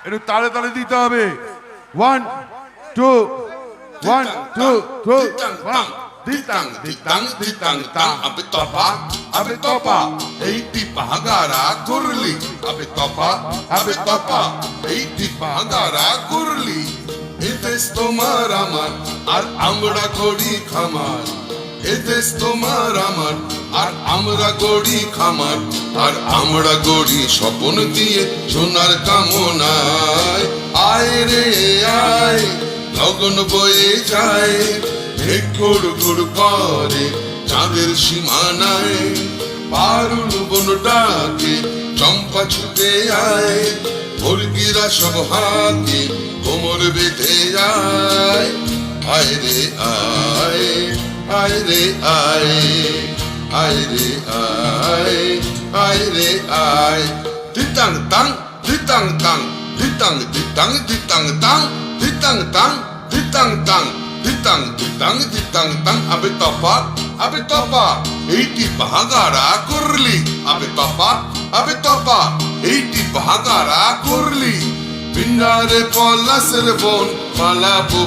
একটু তালে তালে দিতে হবে। 1 2 1 2 3 ditang ditang ditang tang abe topa ei tipahagara kurli abe topa ei tipahagara kurli এদেশ তোমার আমার আর আমরা গড়ি খামার এদেশ তোমার আমার আর আমরা গড়ি খামার আর আমরা গড়ি স্বপ্ন দিয়ে সোনার কামনায় আয় রে আয় লগন বয়ে যায় গুড় গুড় করে চাঁদের সীমানায় পারুল বন ডাকে চম্পা ছুটে আয় মুরগিরা সব হাতে কোমর বেঁধে যায় আয় রে আয় আয় রে আয় আয় রে আয় আয় রে আয় দিতাং তাং দিতাং তাং দিতাং দিতাং দিতাং তাং দিতাং তাং দিতাং তাং ditang ditang ditang tang abe topa eiti bahagara kurli abe topa eiti bahagara kurli binnare polasre bon palabo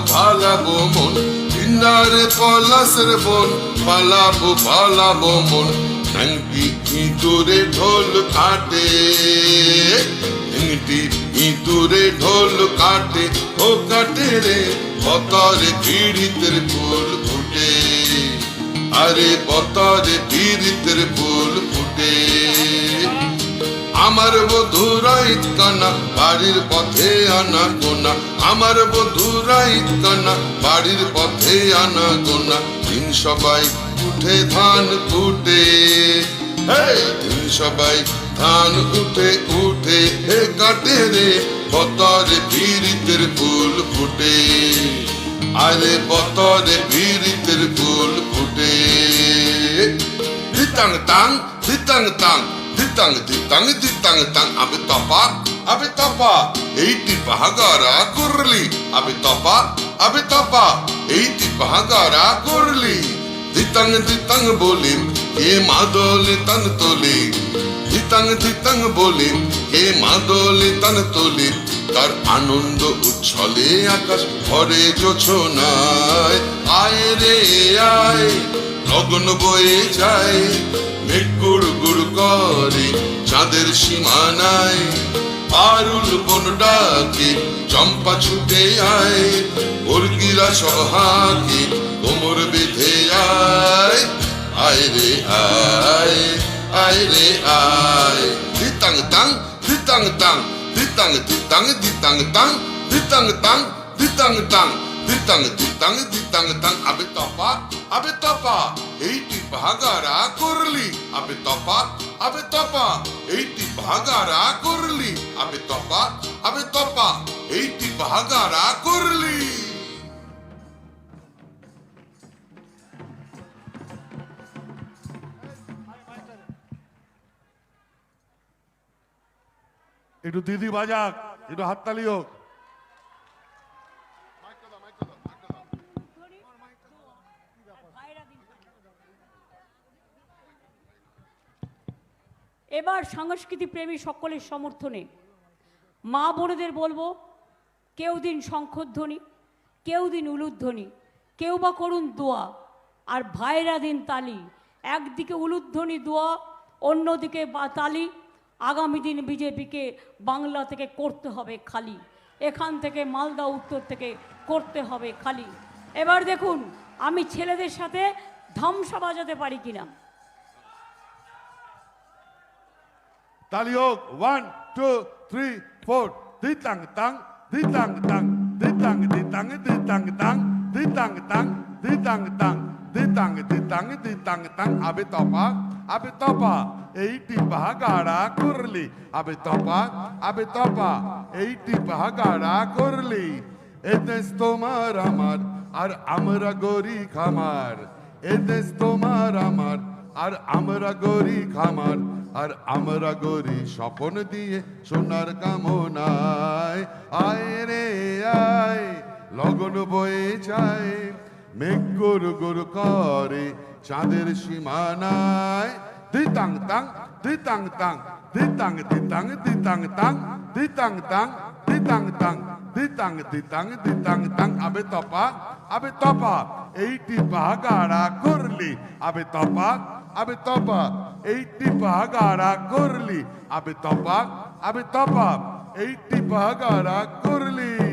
mon binnare polasre bon palabo mon nangi idure ঢোল কাটে ইঁদুরে ঢোল কাটে ও কাটে রে বতরে পীড়িতের ফুল ফুটে আরে বতরে পীড়িতের ফুল ফুটে আমার বধুরা ইতকানা বাড়ির পথে আনা গোনা আমার বধুরা ইতকানা বাড়ির পথে আনা গোনা দিন সবাই উঠে ধান কুটে দিন সবাই ধান উঠে উঠে হে কাটে রে বতরে পীড়িতের ফুল ফুটে আরে বতরে পীড়িতের ফুল ফুটে ditang tang ditang tang ditang ditang ditang tang abe topa eiti bahagara kurli abe topa eiti bahagara kurli ditang ditang bolim ke madole tan toli ditang ditang bolim ke madole tan toli তার আনন্দ উচ্ছলে আকাশ ভরে জোছনায় আয় রে আয় লগন বয়ে যায় মেঘ গুড় গুড় করে চাঁদের সীমানায় পারুল বন ডাকে চম্পা ছুটে আয় মুরগিরা সব হাঁকে কোমর বেঁধে আয় আয় রে আয় আয় রে আয় ditang tang ditang tang ditang ditang ditang tang ditang tang ditang tang ditang ditang ditang tang abe topa eiti bahagara kurli abe topa eiti bahagara kurli abe topa eiti bahagara kurli একটু দিদি বাজাক, একটু হাততালি হোক। এবার সংস্কৃতি প্রেমী সকলের সমর্থনে মা বোনেদের বলবো, কেউ দিন শঙ্খধ্বনি, কেউ দিন উলুধ্বনি, কেউ বা করুন দোয়া, আর ভাইরা দিন তালি। একদিকে উলুধ্বনি দোয়া, অন্যদিকে তালি। আগামী দিন বিজেপিকে বাংলা থেকে করতে হবে খালি, এখান থেকে মালদা উত্তর থেকে করতে হবে খালি। এবার দেখুন আমি ছেলেদের সাথে ধামসা বাজাতে পারি কিনা। তালি হোক। 1 2 3 4 ditang tang ditang tang ditang ditang ditang tang ditang tang ditang tang ditang ditang ditang tang abe topa eiti bahagara kurli abe topa eiti bahagara kurli এদেশ তোমার আমার আর আমরা গড়ি খামার এদেশ তোমার আমার আর আমরা গড়ি খামার আর আমরা গড়ি স্বপ্ন দিয়ে সোনার কামনায় আয় রে আয় লগন বয়ে যায় মেঘ গুড় গুড় করে চাঁদের সীমানায় ditang tang ditang tang ditang ditang ditang tang ditang tang ditang tang, ditang ditang ditang tang, abe topa, 80 bahagara kurli, abe topa, 80 bahagara kurli, abe topa, 80 bahagara kurli.